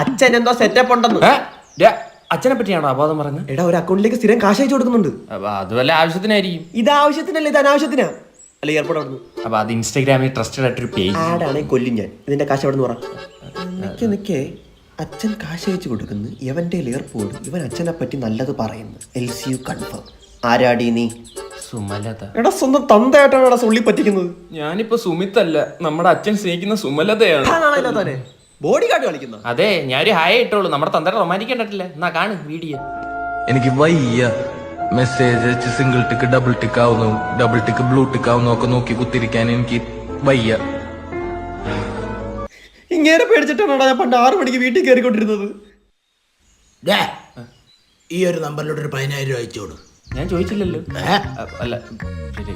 അച്ഛൻ എന്തോ സെറ്റപ്പ് ഉണ്ടെന്ന്. അച്ഛനെ പറ്റിയാണോ അബോധം പറഞ്ഞത്? എടാ ഒരു അക്കൗണ്ടിലേക്ക് സ്ഥിരം കാശ് അയച്ചു കൊടുക്കുന്നുണ്ട്. അത് വല്ല ആവശ്യത്തിനായിരിക്കും. ഇത് ആവശ്യത്തിനല്ല, ഇത് അനാവശ്യത്തിനാ. അല്ല എയർപോർട്ട് അവിടെ നിന്ന്. അപ്പൊ അത് ഇൻസ്റ്റാഗ്രാമിൽ ട്രസ്റ്റഡ് ആയിട്ടൊരു പേജ് ആടാണെ കൊല്ലും ഞാൻ. ഇതിന്റെ കാശ് അവിടെ നിന്ന് പറ. നിക്കേ അച്ഛൻ കാശ് അയച്ചു കൊടുക്കുന്നു, ഇവന്റെ എയർപോർട്ട്, ഇവൻ അച്ഛനെ പറ്റി നല്ലത് പറയുന്നു. LCU confirm. ആരാടി നീ? സുമലത. എടാ സ്വന്തം തന്തയായിട്ടാണ് എടാ സുള്ളി പറ്റിക്കുന്നത്. ഞാനിപ്പോ സുമിത്തല്ല, നമ്മുടെ അച്ഛൻ സ്നേഹിക്കുന്ന സുമലതയാണ്. ബോഡി ഗാർഡ് കളിക്കുന്ന. അതെ, ഞാനൊരു ഹായ് ഇട്ടോളൂ. നമ്മുടെ തന്തര റൊമാൻറ്റിക് കണ്ടിട്ടില്ല. എന്നാ കാണു വീഡിയോ. എനിക്ക് വയ്യ മെസ്സേജ് അയച്ച് സിംഗിൾ ടിക്ക് ഡബിൾ ടിക്ക് ആവുന്നു, ഡബിൾ ടിക്ക് ബ്ലൂ ടിക്ക് ആവുന്നു ഒക്കെ നോക്കി കുത്തിരിക്കാൻ എനിക്ക് വയ്യ. ഇങ്ങനെ പേടിച്ചിട്ടാണ് ഞാൻ പണ്ട് 6 മണിക്ക് വീട്ടിൽ കയറിക്കൊണ്ടിരുന്നത്. ഈ ഒരു നമ്പറിലോട്ട് ഒരു 10,000 രൂപ അയച്ചോളൂ. ഞാൻ ചോദിച്ചില്ലല്ലോ. അല്ല ശരി.